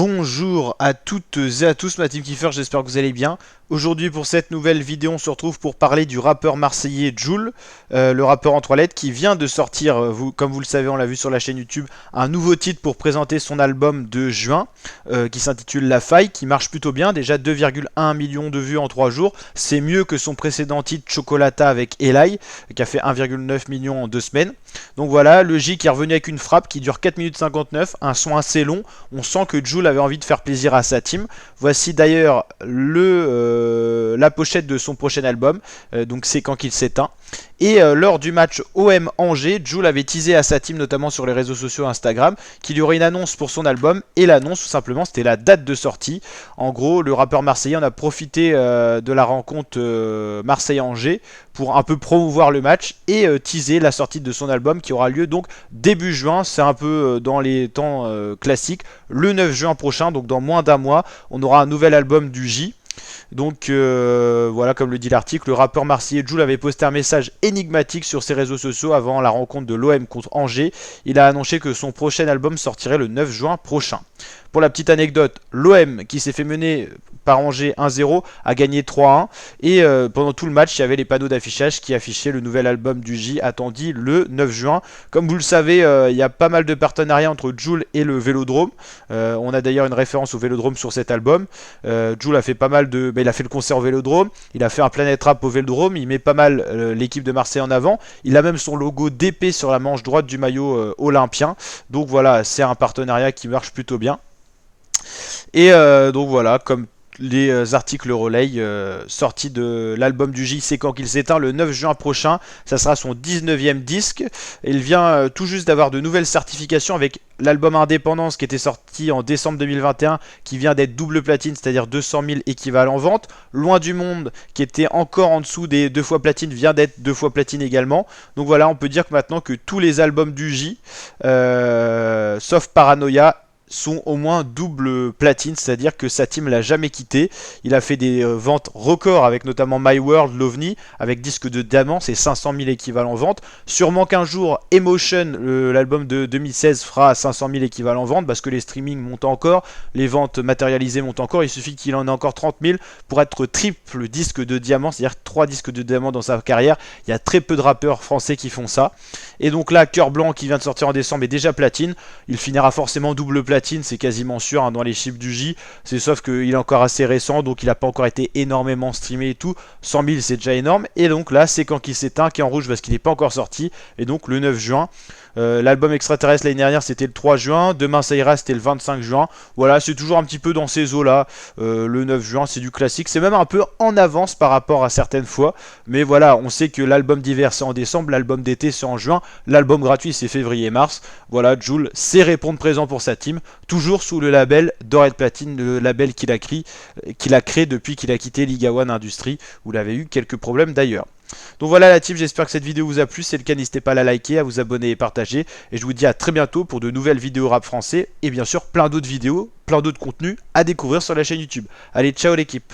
Bonjour à toutes et à tous, ma team Kiefer, j'espère que vous allez bien. Aujourd'hui pour cette nouvelle vidéo, on se retrouve pour parler du rappeur marseillais Jul, le rappeur en 3 lettres qui vient de sortir, comme vous le savez, on l'a vu sur la chaîne YouTube, un nouveau titre pour présenter son album de juin qui s'intitule La Faille, qui marche plutôt bien, déjà 2,1 millions de vues en 3 jours. C'est mieux que son précédent titre Chocolata avec Eli, qui a fait 1,9 million en 2 semaines. Donc voilà, le J qui est revenu avec une frappe qui dure 4 minutes 59, un son assez long. On sent que Jul avait envie de faire plaisir à sa team. Voici d'ailleurs la pochette de son prochain album, donc c'est quand qu'il s'éteint. Et lors du match OM Angers, Jul avait teasé à sa team, notamment sur les réseaux sociaux Instagram, qu'il y aurait une annonce pour son album. Et l'annonce, tout simplement, c'était la date de sortie. En gros, le rappeur marseillais en a profité de la rencontre Marseille-Angers pour un peu promouvoir le match et teaser la sortie de son album qui aura lieu donc début juin. C'est un peu dans les temps classiques. Le 9 juin prochain, donc dans moins d'un mois, on aura un nouvel album du J. Donc voilà, comme le dit l'article, le rappeur marseillais Jul avait posté un message énigmatique sur ses réseaux sociaux avant la rencontre de l'OM contre Angers. Il a annoncé que son prochain album sortirait le 9 juin prochain. Pour la petite anecdote, l'OM qui s'est fait mener par Angers 1-0 a gagné 3-1 et pendant tout le match il y avait les panneaux d'affichage qui affichaient le nouvel album du J attendu le 9 juin. Comme vous le savez, il y a pas mal de partenariats entre Jul et le Vélodrome. On a d'ailleurs une référence au Vélodrome sur cet album. Jul a fait pas mal de... il a fait le concert au Vélodrome, il a fait un Planet Rap au Vélodrome, il met pas mal l'équipe de Marseille en avant. Il a même son logo d'épée sur la manche droite du maillot olympien. Donc voilà, c'est un partenariat qui marche plutôt bien. Et donc voilà, comme les articles relayent, sortie de l'album du J, c'est quand qu'il s'éteint le 9 juin prochain. Ça sera son 19e disque. Il vient tout juste d'avoir de nouvelles certifications avec l'album Indépendance qui était sorti en décembre 2021, qui vient d'être double platine, c'est-à-dire 200 000 équivalents ventes. Loin du monde, qui était encore en dessous des 2 fois platine, vient d'être 2 fois platine également. Donc voilà, on peut dire que maintenant que tous les albums du J, sauf Paranoia, sont au moins double platine, c'est-à-dire que sa team l'a jamais quitté. Il a fait des ventes records avec notamment My World, l'OVNI, avec disque de diamant, c'est 500 000 équivalents ventes. Sûrement qu'un jour, Emotion, l'album de 2016, fera 500 000 équivalents ventes parce que les streamings montent encore, les ventes matérialisées montent encore. Il suffit qu'il en ait encore 30 000 pour être triple disque de diamant, c'est-à-dire 3 disques de diamant dans sa carrière. Il y a très peu de rappeurs français qui font ça. Et donc là, Cœur Blanc qui vient de sortir en décembre est déjà platine. Il finira forcément double platine, c'est quasiment sûr hein, dans les chiffres du J. C'est sauf qu'il est encore assez récent, donc il n'a pas encore été énormément streamé et tout. 100 000 c'est déjà énorme. Et donc là, c'est quand qu'il s'éteint, qui est en rouge parce qu'il n'est pas encore sorti. Et donc le 9 juin. L'album Extraterrestre l'année dernière c'était le 3 juin, Demain ça ira c'était le 25 juin, voilà c'est toujours un petit peu dans ces eaux là, le 9 juin c'est du classique, c'est même un peu en avance par rapport à certaines fois, mais voilà on sait que l'album d'hiver c'est en décembre, l'album d'été c'est en juin, l'album gratuit c'est février-mars, voilà Jul sait répondre présent pour sa team, toujours sous le label Doré de Platine, le label qu'il a créé depuis qu'il a quitté Liga One Industries, où il avait eu quelques problèmes d'ailleurs. Donc voilà la team, j'espère que cette vidéo vous a plu, si c'est le cas n'hésitez pas à la liker, à vous abonner et partager, et je vous dis à très bientôt pour de nouvelles vidéos rap français, et bien sûr plein d'autres vidéos, plein d'autres contenus à découvrir sur la chaîne YouTube. Allez ciao l'équipe.